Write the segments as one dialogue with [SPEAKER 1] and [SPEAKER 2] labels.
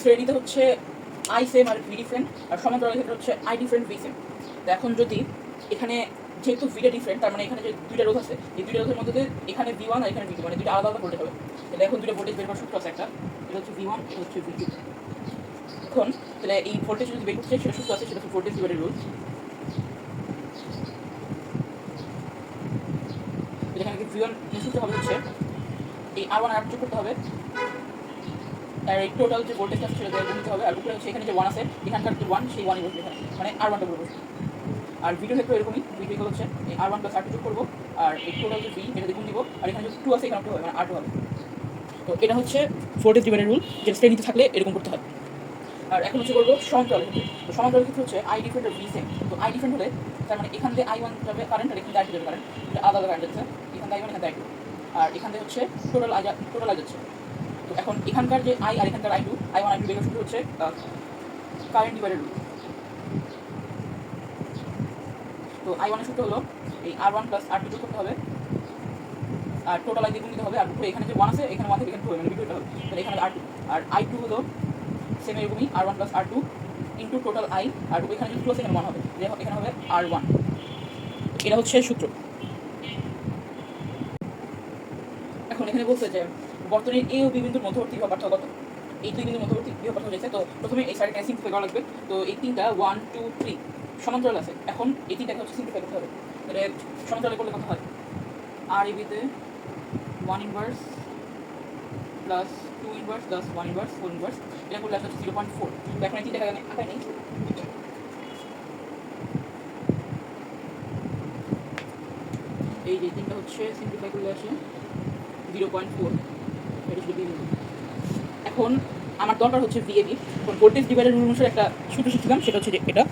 [SPEAKER 1] শ্রেণীতে হচ্ছে I same R V different, আর সমান্তরালের ক্ষেত্রে হচ্ছে আই ডিফারেন্ট ভি সেম। তো এখন যদি এখানে যেহেতু ভিটা ডিফারেন্ট, তার মানে এখানে যে দুইটা রোধ আছে, এই দুইটা রোধের মধ্যে এখানে ভি ওয়ান আর এখানে ভি টু, মানে দুইটা আলাদা আলাদা ভোল্টেজ হবে। তাহলে এখন দুইটা ভোল্টেজ বের করার সূত্র আছে একটা, এটা হচ্ছে ভি ওয়ান, এটা হচ্ছে ভি টু। এখন তাহলে এই ভোল্টেজ যদি বের করতে চাই, সেটা সূত্র আছে, সেটা হচ্ছে ভোল্টেজ ডিভাইডেড রুল। এখানে ভি ওয়ান সূত্র হবে হচ্ছে এই আর ওয়ান আর যোগ করতে হবে, আর এই টোটাল যে ভোল্টেজ আছে সেটা গুণ দিতে হবে, আর উপরে হচ্ছে এখানে যে ওয়ান আছে, এখানকার যে ওয়ান, সেই ওয়ানই বসবে এখানে, মানে আর ওয়ানটা বলবো। আর ভিডিও ক্ষেত্রে এরকমই, ভিডিও হচ্ছে এই R one plus R two যোগ করবো, আর এই টোটাল যে ভি এটা গুণ দিব, আর এখানে যে টু আছে এখানে টু হবে, মানে আর টু হবে। তো এটা হচ্ছে ভোল্টেজ ডিভাইডেড রুল, যেটা শ্রেণীতে থাকলে এরকম করতে হয়। আর এখন হচ্ছে করবো সমান্তরালের ক্ষেত্রে। তো সমান্তরালের ক্ষেত্রে হচ্ছে আই ডিফারেন্ট আর ভি সেম। তো আই ডিফারেন্ট হলে তার মানে এখান থেকে আই ওয়ান যাবে কারেন্ট, আর এখান থেকে আই টু যাবে কারেন্ট, এটা আলাদা আলাদা কারেন্ট যাচ্ছে, এখান থেকে আই ওয়ান, এখান থেকে আই টু, আর এখান থেকে হচ্ছে টোটাল আই যাচ্ছে। তো এখন এখানকার যে আই আর এখানকার I two, I one I two বের শুরু হচ্ছে কারেন্ট ডিভাইডেড রুল। তো আই ওয়ানের সূত্র হলো এই R one plus R two যোগ করতে হবে, আর টোটাল আই দিয়ে গুণ দিতে হবে, আর উপরে এখানে যে ওয়ান আছে, এখানে ওয়ান থেকে এখানে টু হবে, মানে ভিডিওটা হবে, তাহলে এখানে আর টু, আর আই টু হলো সেম এরকমই R one plus R two into total I, আর এখানে যদি টু আছে এখানে ওয়ান হবে, এখানে হবে আর ওয়ান। এটা হচ্ছে সূত্র। এখন এখানে বলছে যে বর্তনীর এ ও বি বিন্দুর মধ্যবর্তী বিভব পার্থক্য কত। এই দুই বিন্দুর মধ্যবর্তী বিভব পার্থক্য হয়েছে। তো প্রথমে এই সাইডটা সিম্পলিফাই করা লাগবে। তো এই তিনটা 1 2 3 সমান্তরাল আছে, এখন এই তিনটাকে হচ্ছে সিম্পলিফাই করতে হবে। তাহলে সমান্তরালে করলে কত হয়, আর এবিতে 1 inverse plus 2 inverse plus 1 inverse 4 inverse, এটা করলে আসলে 0.4। তো এখন এই তিনটাকে আমি আঁকাই নেই। এই যে তিনটা হচ্ছে সিম্পলিফাই করলে আসে 0.4, এটা হচ্ছে বিন্দু। এখন আমার দরকার হচ্ছে ভিএবি। এখন ভোল্টেজ ডিভাইডার রুল অনুসারে একটা সূত্র শিখছিলাম, সেটা হচ্ছে যে এটা।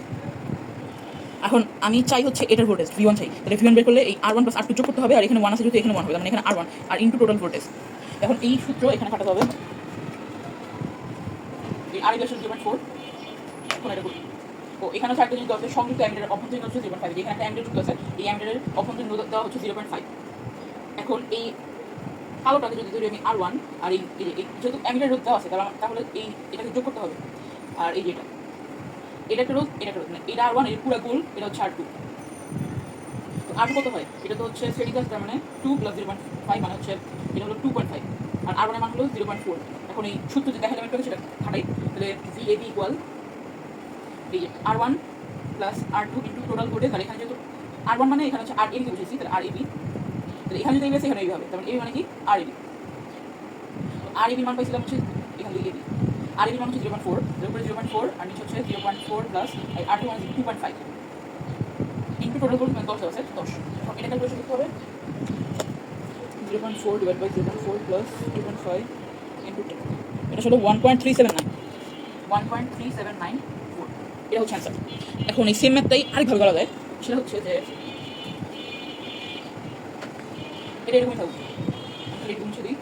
[SPEAKER 1] এখন আমি চাই হচ্ছে এটার ভোল্টেজ ভি ওয়ান চাই, তাহলে ভি ওয়ান বের করলে এই R one plus R two যোগ করতে হবে, আর এখানে ওয়ান আছে যেহেতু এখানে ওয়ান হবে, মানে এখানে আর ওয়ান আর ইন্টু টোটাল ভোল্টেজ। এখন এই সূত্র এখানে খাটাতে হবে, এই আর ইকুয়াল 0.4। এখন এটা করি। তো এখানে হচ্ছে একটা জিনিস দেওয়া আছে, সংযুক্ত অ্যামিটারের অভ্যন্তরীণ হচ্ছে 0.5, এখানে একটা অ্যামিটার যুক্ত আছে, এই অ্যামিটারের অভ্যন্তরীণ রোধ দেওয়া হচ্ছে 0.5। এখন এই আলোটাকে যদি ধরি আমি আর ওয়ান, আর এই যেহেতু অ্যামিটার রোধ দেওয়া আছে, তাহলে এই এটাকে যোগ করতে হবে, আর এই যেটা এটা একটা রোধ, এটা একটা রোধ, মানে এটা আর ওয়ান, এর পুরো গোল, এটা হচ্ছে আর টু। তো আর কত হয়, এটা তো হচ্ছে শ্রেণীতে আছে, তার মানে 2 + 0.5 মানে হচ্ছে এটা হলো 2.5, আর আর ওয়ানের মান হলো 0.4। এখন এই সূত্র যে দেখালাম একটু সেটা খাটাই, তাহলে ভিএবি ইকুয়াল এই যে আর one plus R two into total voltage, আর এখানে যেহেতু আর ওয়ান মানে এখানে হচ্ছে আর এবিকে বসেছি, তাহলে আর এবি, তাহলে এখানে যদি এবি আছে এখানে এবি হবে, তার মানে এবি মানে কি আর এবি। আর এবির মান পাইছিলাম হচ্ছে এখান থেকে এবি, আর এবির মান হচ্ছে 0.4, এর উপরে 0.4 আর নিচে হচ্ছে 0.4 প্লাস আর টু মানে 2.5 ইন্টু টোটাল ভোল্টেজ মানে 10 আছে 10। এখন এটা ক্যালকুলেশন করতে হবে, 0.4 ডিভাইড বাই 0.4 প্লাস 2.5 ইন্টু 10, এটা হলো 1.379 1.379 ভোল্ট। এটা হচ্ছে অ্যান্সার। এখন এই সেম ম্যাথটাই আরেকভাবে করা যায়, সেটা হচ্ছে যে এটা এরকমই থাকবে, আমি মুছে দিই।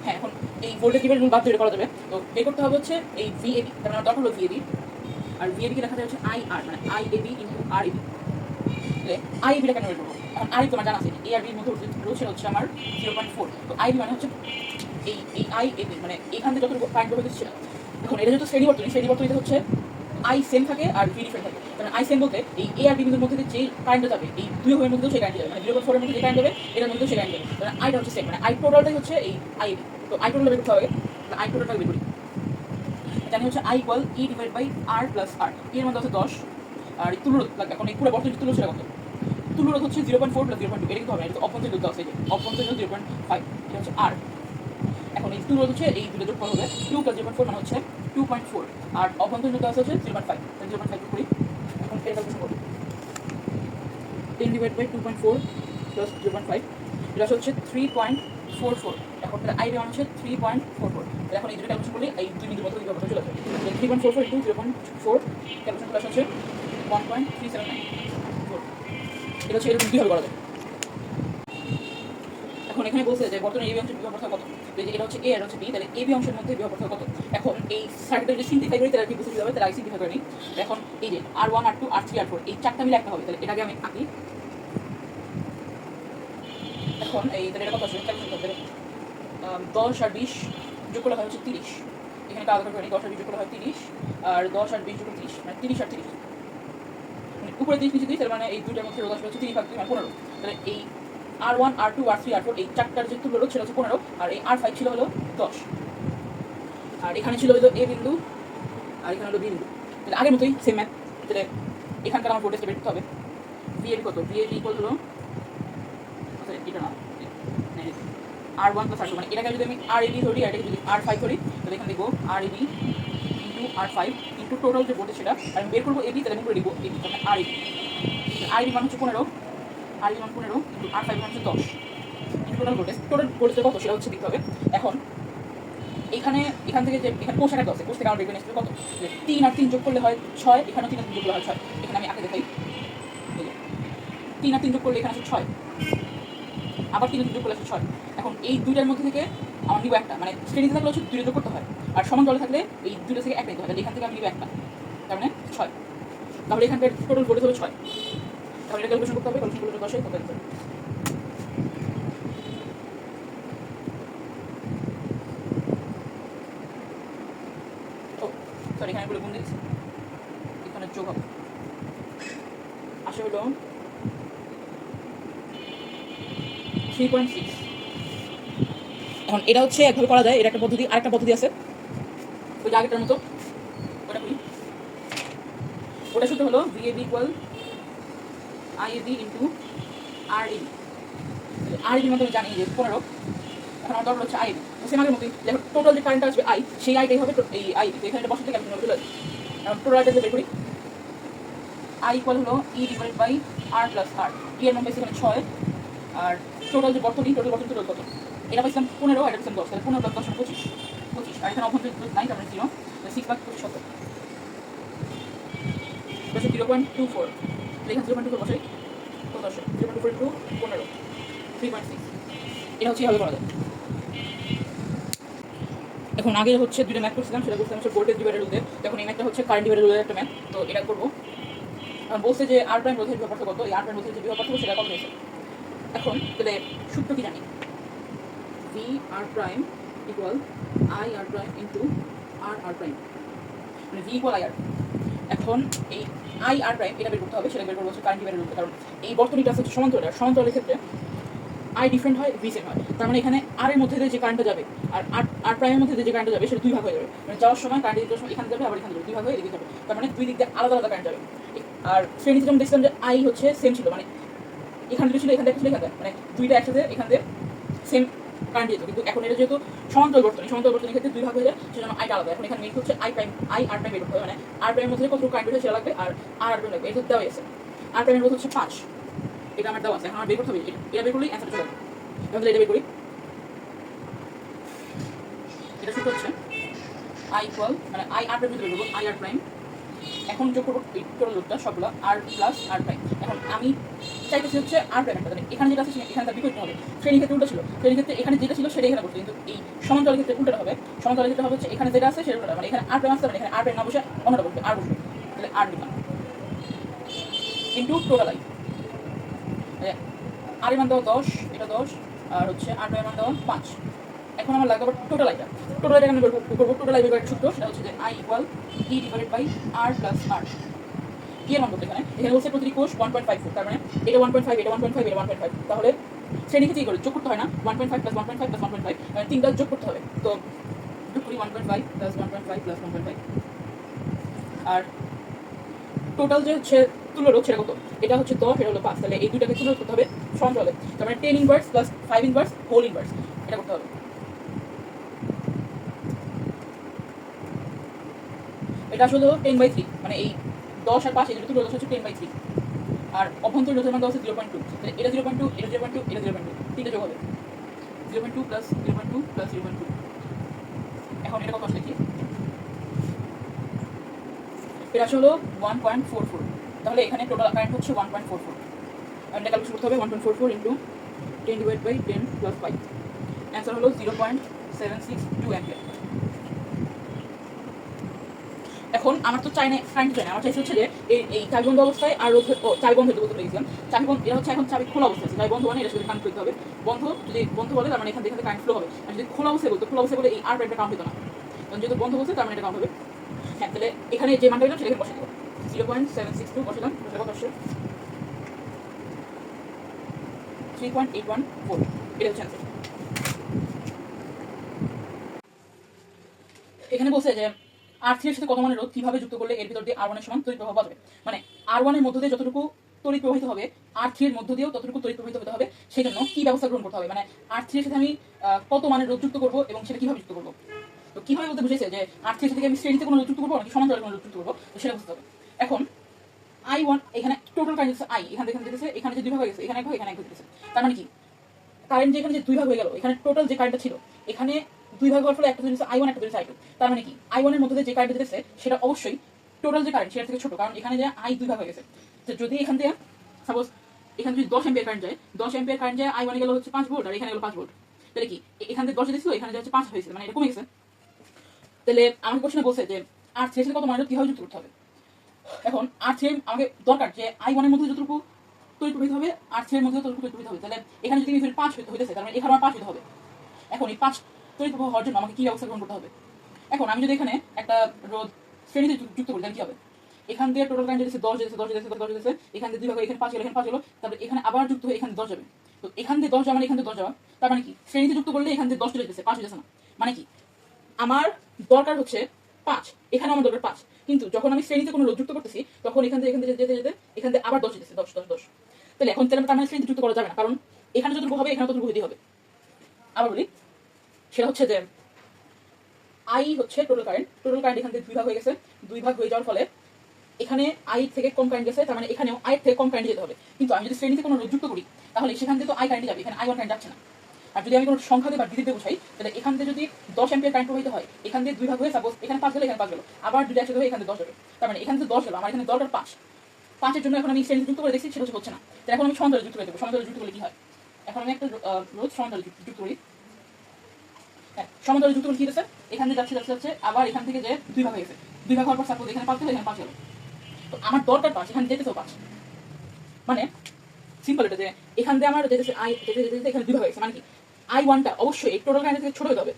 [SPEAKER 1] হ্যাঁ, এখন এই ভোল্টেজ ডিভাইডার রুল বাদ দিয়ে করা যাবে। তো বের করতে হবে হচ্ছে এই ভিএবি, তার মানে দরকার হলো ভিএবি, আর ভিএবিকে দেখা যায় হচ্ছে আই আর, মানে I AB into R AB. তাহলে আই এবিটা কেন বের করবো, এখন আই তোমার জানা আছে এ আর বির মধ্যে রয়েছে হচ্ছে আমার 0.4। তো আই বি মানে হচ্ছে এই আই এবি, মানে এখান থেকে যত কারেন্ট বের হচ্ছে সেটা। এখন এটা যেহেতু শ্রেণীবর্তনীতে হচ্ছে আই সেম থাকে আর ভি ডিফারেন্ট থাকে, কারণ আই সেম বলতে এই এ আর বি বিন্দুর মধ্যে যে কারেন্টটা যাবে, এই দুই হোমের মধ্যেও সেই কারেন্ট যাবে, মানে 0.4 এর মধ্যে যে কারেন্ট যাবে এটার মধ্যেও সেই কারেন্ট যাবে, কারণ আইটা হচ্ছে সেম, মানে আই টোটালটাই হচ্ছে এই আই এবি। তো আই টোটাল বের করতে হবে, আই টোটালটা বের করি। জানি হচ্ছে I equal E divide by R plus R, এর মধ্যে হচ্ছে 10, আর এই তুল্য লাগবে। এখন এই পুরো বর্তনীর তুল্য সেটা কত, তুল্য রোধ হচ্ছে 0.4 প্লাস 0.2, এটা কিন্তু হবে না, এটা অভ্যন্তরীণ রোধ আছে, অভ্যন্তরীণ 0.5, এটা হচ্ছে আর। এখন এই তুল্য রোধ হচ্ছে এই দুটো যোগ হবে 2 + 0.4 মানে হচ্ছে 2.4, আর অভ্যন্তরীণ রোধ আছে হচ্ছে 0.5, তাহলে 0.5 করি। এখন এটা ক্যালকুলেশন করি, 10 ডিভাইড বাই 2.4 প্লাস 0.5, এটা হচ্ছে 3.44। এখন তাহলে আই মান হচ্ছে 3.44। এখন এই দুটো ক্যালকুলেশন করলে এই দুই বিন্দুর মধ্যে বিভব চলে আসবে, 3.44 ইন্টু 0.4 ক্যালকুলেশন প্লাস হচ্ছে 1.379 ভোল্ট। এটা হচ্ছে এরকম কীভাবে করা যায়। এখন এখানে বলছে যে বর্তমানে এবি অংশের বিভব পার্থক্য কত, তো এটা হচ্ছে এ আর হচ্ছে বি, তাহলে এবি অংশের মধ্যে বিভব পার্থক্য কত। এখন এই সার্কিটটা যদি সিম্পলিফাই করি তাহলে কি বুঝতে হবে, তাহলে আগে সিম্পলিফাই করে নিই। এখন এই যে আর ওয়ান আর টু আর থ্রি আর ফোর এই চারটা মিলে একটা হবে, তাহলে এটাকে আমি আঁকি। এখন এই তাহলে এটা কত আসবে ক্যালকুলেট করতে হবে 10 আর 20 যোগ করলে হয় হচ্ছে 30। এখানে কাজ করতে পারি 10 আর 20 যোগ করলে হয় 30 আর 10 আর 20 যোগ করলে 30 মানে 30 আর 30 মানে উপরে 30 নিচে 30 তার মানে এই দুইটার মধ্যে রোধ আসবে হচ্ছে 30 ভাগ 2 মানে 15। তাহলে এই R1 R2 R3 R4 এই চারটার যে তুল্য রোধ সেটা হচ্ছে 15 আর এই R5 ছিল হলো 10 আর এখানে ছিল হলো A বিন্দু আর এখানে হলো B বিন্দু। তাহলে আগের মতোই সেম ম্যাথ। তাহলে এখানকার আমার ভোল্টেজটা বের করতে হবে VAB কত VAB ইকুয়াল হলো এটা না R1 প্লাস R2 মানে এটাকে যদি আমি RAB ধরি আর এটাকে যদি R5 ধরি তাহলে এখানে লিখবো RAB into R5 into total যে ভোল্টেজ সেটা আর আমি বের করবো AB তাহলে আমি করে লিখবো AB মানে RAB RAB মান হচ্ছে 15 RAB মান 15 ইন্টু R5 মান হচ্ছে 10 ইন্টু টোটাল ভোল্টেজটা কত সেটা হচ্ছে দিতে হবে। এখন এখান থেকে যে এখানে কোষ একটা আছে কোষ থেকে আমার বের করে নিতে কত 3 আর 3 যোগ করলে হয় 6 এখানে 3 আর 3 যোগ করলে হয় 6 এখানে আমি আঁকে দেখাই 3 আর 3 যোগ করলে এখানে আছে 6 আবার 3 আর 3 যোগ করলে আছে 6। এখন এই দুইটার মধ্যে থেকে আমার নিব একটা মানে শ্রেণীতে থাকলে হচ্ছে দুইটা যোগ করতে হয় আর সমান তলে থাকলে এই দুইটা থেকে একটা নিতে হয় তাহলে এখান থেকে আমি নিব একটা তার মানে 6 তাহলে এখানকার টোটাল ভোল্টেজ হলো 6 তাহলে এটা ক্যালকুলেশন করতে হবে ক্যালকুলেশন করলে 10 কত আসবে সরি এখানে বলে গুণ দিচ্ছি এখানে যোগ হবে আসে হলো 3.6। এখন এটা হচ্ছে একভাবে করা যায়, এটা একটা পদ্ধতি, আরেকটা পদ্ধতি আছে ওই আগেরটার মতো ওটা করি। ওটা সূত্র হলো VAB equal IAB into RAB। RAB মানে আমি জানি যে 15, এখন আমার দরকার হচ্ছে IAB সেম আগের মতোই দেখো টোটাল যে কারেন্টটা আসবে I সেই আইটাই হবে এই IAB। এখানে এটা বসাতে ক্যালকুলেশন চলে আসবে। এখন টোটাল আইটা বের করি I ইকুয়াল হলো E divided by R plus R। E এর মান পাইছি এখানে 6 আর টোটাল যে বর্তনী টোটাল কত এটা পাইছিলাম 15 আর এটা পাইছিলাম 10 তাহলে 15 প্লাস 10 25 25 আর এখানে অভ্যন্তরীণ নাই তার মানে 0 6 ভাগ 25 শত এটা 0.24 এখানে 0.24 বসাই কত আসে 0.24 ইনটু 15 3.6 এটা হচ্ছে এভাবে করা যায়। এখন আগে হচ্ছে দুটো ম্যাথ করছিলাম সেটা করছিলাম হচ্ছে ভোল্টেজ ডিভাইডার রুলে, এখন এই ম্যাথটা হচ্ছে কারেন্ট ডিভাইডার রুলের একটা ম্যাথ। তো এটা করবো বলছে যে R প্রাইম রোধের বিভব পার্থক্য কত, এই R প্রাইম রোধের যে বিভব পার্থক্য সেটা কত হয়েছে। এখন তাহলে সূত্র কি জানি VR prime equal IR prime into RR prime মানে V ইকুয়াল IR। এখন এই IR প্রাইম এটা বের করতে হবে, সেটা বের করবো হচ্ছে কারেন্ট ডিভাইডার রুলে, কারণ এই বর্তনীটা আছে সমান্তরালের ক্ষেত্রে I ডিফারেন্ট হয় V সেম হয়। তার মানে এখানে R এর মধ্যে দিয়ে যে কারেন্টটা যাবে আর R প্রাইমের মধ্যে দিয়ে যে কারেন্টটা যাবে সেটা দুই ভাগ হয়ে যাবে, মানে যাওয়ার সময় কারেন্ট দিতে সময় এখানে যাবে আবার এখানে যাবে, দুই ভাগ হয়ে এদিকে যাবে। তার মানে দুই দিক দিয়ে আলাদা আলাদা কারেন্ট যাবে। আর শ্রেণীতে যেমন দেখছিলাম যে I হচ্ছে সেম ছিল, মানে এখানে দুটো ছিল এখানে একটা ছিল এখানে, মানে দুইটা একসাথে এখান দিয়ে সেম কারেন্ট যেত। কিন্তু এখন এটা যেহেতু সমান্তরাল বর্তনীর ক্ষেত্রে দুই ভাগ হয়ে যায় সেজন্য আইটা আলাদা। এখন এখানে মেইন হচ্ছে I আর প্রাইম বের করতে হবে, মানে R প্রাইমের মধ্যে কত কারেন্ট বের হয় সেটা লাগবে আর R প্রাইম লাগবে, এটা দেওয়া আছে। R প্রাইমের মধ্যে হচ্ছে 5, এটা আমার দেওয়া আছে। এখন আমার বের করতে হবে এটা বের করলেই অ্যান্সার চলে যাবে। এখন এটা বের করি, এটা সূত্র হচ্ছে I ইকুয়াল মানে IR প্রাইম বের করবো IR প্রাইম। এখন যোগ করবো এই টোটাল লোডটা সবগুলো R প্লাস R প্রাইম। এখন আমি চাইতেছি হচ্ছে R প্রাইম একটা, এখানে যেটা আছে এখানে তার বিপরীত হবে। শ্রেণীর ক্ষেত্রে উল্টো ছিল, শ্রেণীর ক্ষেত্রে এখানে যেটা ছিল সেটা এখানে করতে, কিন্তু এই সমান্তরালের ক্ষেত্রে উল্টোটা হবে। সমান্তরালের ক্ষেত্রে হবে হচ্ছে এখানে যেটা আছে সেটা মানে এখানে R প্রাইম আসতে মানে এখানে R প্রাইম না বসে অন্যটা বসবে, R বসবে, তাহলে R নিলাম ইন্টু টোটাল I। R এর মান দেওয়া 10, এটা 10 আর হচ্ছে R প্রাইম মান দেওয়া 5। এখন আমার লাগবে টোটাল আইটা, টোটাল আইটা আমি করবো টোটাল আই বের করার সূত্র সেটা হচ্ছে যে I equal E divided by R plus R। কি এর মান করতে এখানে বলছে প্রতিটি কোষ 1.54, তার মানে এটা 1.5 এটা 1.5 এটা 1.5, তাহলে শ্রেণীকে কি করে যোগ করতে হয় না 1.5 প্লাস 1.5 প্লাস 1.5 মানে তিনটা যোগ করতে হবে। তো যোগ করি 1.5 প্লাস 1.5 প্লাস 1.5 আর টোটাল যে হচ্ছে তুল্য রোধ সেটা কত, এটা হচ্ছে 10 এটা হলো 5, তাহলে এই দুইটাকে তুল্য করতে হবে সমান্তরালে। তার মানে 10 inverse plus 5 inverse whole inverse এটা করতে হবে। এটা আসলে 10/3, মানে এই 10 আর 5 এই দুটো তুল্য রোধ হচ্ছে 10/3 আর অভ্যন্তরীণ রোধের মান দেওয়া আছে 0.2, তাহলে এটা 0.2 এটা 0.2 এটা 0.2 তিনটা যোগ হবে 0.2 প্লাস 0.2 প্লাস 0.2। এখন এটা কত আসলে কি এটা আসলে 1.44, তাহলে এখানে টোটাল কারেন্ট হচ্ছে 1.44। এটা ক্যালকুলেট করতে হবে 1.44 into 10 divide by 10 plus 5, answer হলো 0.762 অ্যাম্পিয়ার। এখন আমার তো চাই না কারেন্ট চাই না, আমার চাইছে হচ্ছে যে এই চাবি বন্ধ অবস্থায় আর রোধ চাবি বন্ধ হতে বলতে পেরেছিলাম। চাবি বন্ধ এটা হচ্ছে এখন চাবি খোলা অবস্থায় আছে, চাবি বন্ধ মানে এটা সাথে কানেক্ট করতে হবে। বন্ধ যদি বন্ধ বলে তার মানে এখান থেকে কারেন্ট ফ্লো হবে, আর যদি খোলা অবস্থায় বলতো খোলা অবস্থায় বলে এই আর প্রাইমটা কাউন্ট হতো না, কারণ যেহেতু বন্ধ বলছে তার মানে এটা কাউন্ট হবে। হ্যাঁ, তাহলে এখানে যে মানটা দিলাম সেটা এখানে বসে দেবো, 0.762 বসালাম, বসে কত আসছে 3.814, এটা হচ্ছে অ্যান্সার। এখানে বলছে যে R3 এর সাথে কত মানের রোধ কিভাবে যুক্ত করলে এর ভিতর দিয়ে R1 এর সমান তড়িৎ প্রবাহ পাবে, মানে R1 এর মধ্য দিয়ে যতটুকু তড়িৎ প্রবাহিত হবে R3 এর মধ্য দিয়েও ততটুকু তড়িৎ প্রবাহিত হতে হবে, সেই জন্য কি ব্যবস্থা গ্রহণ করতে হবে, মানে R3 এর সাথে আমি কত মানের রোধ যুক্ত করবো এবং সেটা কিভাবে যুক্ত করবো। তো কিভাবে বলতে বুঝেছে যে R3 এর সাথে আমি শ্রেণীতে কোনো রোধ যুক্ত করবো নাকি সমান্তরালে কোনো রোধ যুক্ত করবো, তো সেটা বুঝতে হবে। এখন I1 এখানে টোটাল কারেন্ট হচ্ছে I, এখানে যেতেছে, এখানে যে দুই ভাগ হয়ে গেছে, এখানে এক ভাগ এখানে এক ভাগ যেতেছে, তার মানে কি কারেন্ট যেখানে যে দুই ভাগ হয়ে গেল, এখানে টোটাল যে কারেন্টটা ছিল এখানে দুই ভাগ হওয়ার ফলে একটা জিনিস I1 একটা জিনিস I2, তার মানে কি I1 এর মধ্যে দিয়ে যে কারেন্ট যেতেছে সেটা অবশ্যই টোটাল যে কারেন্ট সেটা থেকে ছোট, কারণ এখানে যে I দুই ভাগ হয়ে গেছে। তো যদি এখান থেকে সাপোজ এখানে যদি 10 অ্যাম্পিয়ার কারেন্ট যায়, 10 অ্যাম্পিয়ার কারেন্ট যায় I1 এ গেল হচ্ছে 5 ভোল্ট আর এখানে গেল 5 ভোল্ট, তাহলে কি এখান থেকে 10 দিছিল এখানে যাচ্ছে 5 হয়েছে, মানে এটা কমে গেছে। তাহলে আমাকে কোশ্চেনে বলছে যে R3 এর সাথে কত মানের কিভাবে যুক্ত করতে হবে। এখন R3 আমাকে দরকার যে I1 এর মধ্যে যতটুকু তড়িৎ প্রবাহিত হবে R3 এর মধ্যে ততটুকু তড়িৎ প্রবাহিত হবে, তাহলে এখানে যদি 5 হইতেছে তার মানে এখানে আমার 5 হতে হবে। এখন এই 5 তড়িৎ প্রবাহ হওয়ার জন্য আমাকে কি ব্যবস্থা গ্রহণ করতে হবে। এখন আমি যদি এখানে একটা রোধ শ্রেণীতে যুক্ত করি তাহলে কি হবে, এখান দিয়ে টোটাল কারেন্ট যেতেছে 10 যেতেছে 10 যেতেছে 10 যেতেছে, এখান দিয়ে দুই ভাগ এখানে 5 গেল, এখানে 5 গেল, তারপরে এখানে আবার যুক্ত হয়ে এখানে 10 যাবে। তো এখান দিয়ে 10 যাওয়া মানে এখান দিয়ে 10 যাওয়া, তার মানে কি শ্রেণীতে যুক্ত করলে এখান দিয়ে 10 চলে যেতেছে, 5 যেতেছে না, মানে কি আমার দরকার হচ্ছে 5, এখানে আমার দরকার 5, কিন্তু যখন আমি শ্রেণীতে কোনো রোধ যুক্ত করতেছি তখন এখান থেকে যেতে যেতে এখান থেকে আবার 10 যেতেছে, 10 10 10, তাহলে এখন তার মানে শ্রেণীতে যুক্ত করা যাবে না, কারণ এখানে যতটুকু হবে এখানে ততটুকু হইতেই হবে। আবার বলি, সেটা হচ্ছে যে I হচ্ছে টোটাল কারেন্ট এখান থেকে দুই ভাগ হয়ে গেছে, দুই ভাগ হয়ে যাওয়ার ফলে এখানে I থেকে কম কারেন্ট গেছে, তার মানে এখানেও I থেকে কম কারেন্ট যেতে হবে, কিন্তু আমি যদি শ্রেণীতে কোনো রোধ যুক্ত করি তাহলে সেখান থেকে তো I কারেন্ট যাবে, এখানে I1 কারেন্ট যাচ্ছে না। আর যদি আমি কোনো সংখ্যা দিয়ে বা ডিজিট দিয়ে বোঝাই তাহলে এখান থেকে যদি 10 অ্যাম্পিয়ার কারেন্ট প্রবাহিত হয় এখান দিয়ে দুই ভাগ হয়ে সাপোজ এখানে 5 গেল এখানে 5 গেল, আবার যদি একসাথে হয়ে এখানে 10 যাবে, তার মানে এখানে 10 গেল, আমার এখানে দরকার 5, 5 এর জন্য এখন আমি শ্রেণীতে যুক্ত করে দেখছি সেটা হচ্ছে না, তাহলে এখন আমি সমান্তরালে যুক্ত করে দেবো। সমান্তরালে যুক্ত করলে কি হয়, এখন আমি একটা রোধ সমান্তরালে যুক্ত করি। হ্যাঁ, সমান্তরালে যুক্ত করলে কি হচ্ছে, এখান থেকে যাচ্ছে আবার এখান থেকে যে দুই ভাগ হয়ে গেছে, দুই ভাগ হওয়ার পর সাপোজ এখানে 5 গেল এখানে 5 গেল, তো আমার দরকার 5, এখানে যেতেছেও 5, মানে সিম্পল এটা যে এখান দিয়ে আমার যেতেছে যেতে এখানে দুই ভাগ হয়েছে, মানে কি I1টা অবশ্যই এই টোটাল কারেন্ট থেকে ছোট হতে হবে।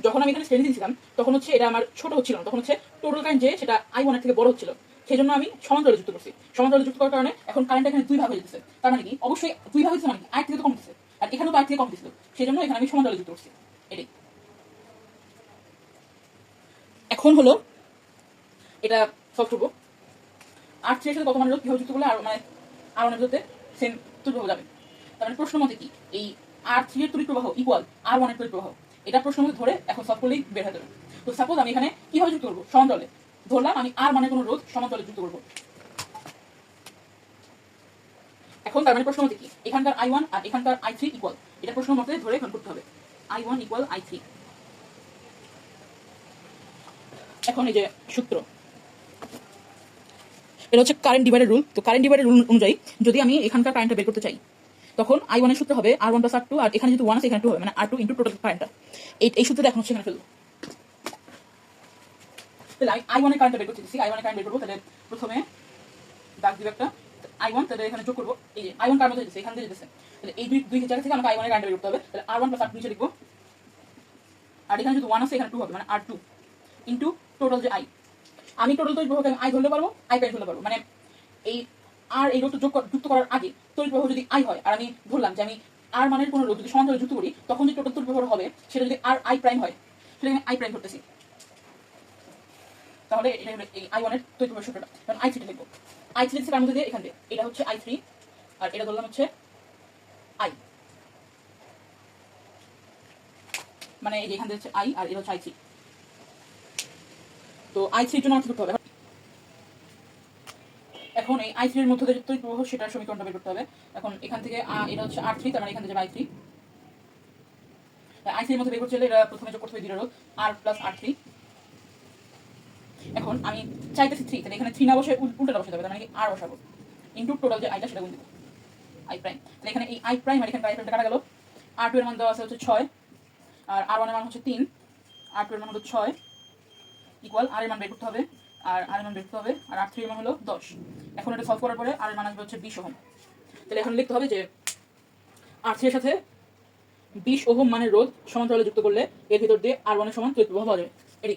[SPEAKER 1] যখন আমি এখানে শ্রেণী দিয়েছিলাম তখন হচ্ছে এটা আমার ছোট হচ্ছিল না, তখন হচ্ছে টোটাল কারেন্ট যে সেটা I1 এর থেকে বড় হচ্ছিল, সেই জন্য আমি সমান্তরালে যুক্ত করছি। সমান্তরালে যুক্ত করার কারণে এখন কারেন্ট এখানে দুই ভাগ হয়ে যেতেছে, তার মানে কি অবশ্যই দুই ভাগ হচ্ছে মানে কি I থেকে তো কম দিচ্ছে, আর এখানেও তো I থেকে কম দিচ্ছিল, সেই জন্য এখানে আমি সমান্তরালে যুক্ত করছি। এটাই এখন হলো এটা সলভ করবো। R3 এর সাথে কত মানের রোধ কিভাবে যুক্ত করলে আর মানে R1 এর ভিতরে সেম তড়িৎ প্রবাহ যাবে, তার মানে প্রশ্ন মতে কি এই R3 এর তড়িৎ প্রবাহ ইকুয়াল R1 এর তড়িৎ প্রবাহ, এটা প্রশ্ন মতে ধরে এখন সলভ করলেই বের হয়ে যাবে। তো সাপোজ আমি এখানে কিভাবে যুক্ত করবো, সমান্তরালে ধরলাম আমি R মানে কোনো রোধ সমান্তরালে যুক্ত করবো। এখন তার মানে প্রশ্ন মতে কি এখানকার I1 আর এখানকার I3 ইকুয়াল, এটা প্রশ্ন মতে ধরে এখন করতে হবে I1 ইকুয়াল I3। এখন এই যে সূত্র, এটা হচ্ছে কারেন্ট ডিভাইডের রুল। তো কারেন্ট ডিভাইডের রুল অনুযায়ী যদি আমি এখানকার কারেন্টটা বের করতে চাই তখন I1 এর সূত্র হবে R1 + R2, আর এখানে যেহেতু 1 আছে এখানে 2 হবে, মানে R2 ইনটু টোটাল কারেন্টটা। এই সূত্রটা এখন সেখানে ফেলবো। তাহলে I1 এর কারেন্টটা বের করতে দিচ্ছি, I1 এর কারেন্ট বের করবো, তাহলে প্রথমে দাগ দিব একটা I1, তাহলে এখানে যোগ করবো এই যে I1 কার মধ্যে যেতেছে এখান থেকে যেতেছে, তাহলে এই দুই জায়গা থেকে আমাকে I1 এর কারেন্ট বের করতে হবে, তাহলে R1 + R2 নিচে লিখবো, আর এখানে যদি 1 আছে এখানে 2 হবে, মানে R2 ইনটু টোটাল যে I। আমি টোটাল তড়িৎ প্রবাহকে আমি I ধরতে পারবো, I প্রাইম ধরতে পারবো, মানে এই আর এই রোধটা যুক্ত করার আগে তড়িৎ প্রবাহ যদি I হয় আর আমি ধরলাম যে আমি R মানের কোনো রোধ যদি সমান্তরালে যুক্ত করি তখন যে টোটাল তড়িৎ প্রবাহ হবে সেটা যদি I প্রাইম হয়, সেটা আমি I প্রাইম ধরতেছি, তাহলে এটা হলো এই I1 এর তড়িৎ প্রবাহ সূত্রটা। কারণ I3 টা লিখবো, I3 লিখছি তার মধ্যে দিয়ে এখান দিয়ে এটা হচ্ছে I3 আর এটা ধরলাম হচ্ছে I, মানে এই যে এখান দিয়ে হচ্ছে I আর এটা হচ্ছে I3। তো I3 এর জন্য কি করতে হবে, এখন এই I3 এর মধ্যে যে তড়িৎ প্রবাহ সেটার সমীকরণটা বের করতে হবে। এখন এখান থেকে এটা হচ্ছে R3, তার মানে এখান থেকে যাবে I3। I3 এর মধ্যে বের করতে হলে এটা প্রথমে যোগ করতে হবে দুইটা রোধ R + R3। এখন আমি চাইতেছি 3, তাহলে এখানে 3 না বসে উল্টোটা বসাতে হবে, তার মানে কি R বসাবো ইনটু টোটাল যে আইটা সেটা গুণ দেব I প্রাইম। তাহলে এখানে এই I প্রাইম আর এখানে I প্রাইমটা কাটা গেল। R2 এর মান দেওয়া আছে হচ্ছে 6 আর R1 এর মান হচ্ছে 3, R2 এর মান হচ্ছে 6 ইকুয়াল আর এর মান বের করতে হবে, আর আর এর মান বের করতে হবে, আর আর থ্রি এর মান হলো 10। এখন এটা সলভ করার পরে আর এর মান আসবে হচ্ছে 20 ওহম। তাহলে এখন লিখতে হবে যে আর থ্রি এর সাথে 20 ওহম মানের রোধ সমান্তরালে যুক্ত করলে এর ভিতর দিয়ে আর ওয়ানের সমান তড়িৎ প্রবাহ পাওয়া যাবে। এটি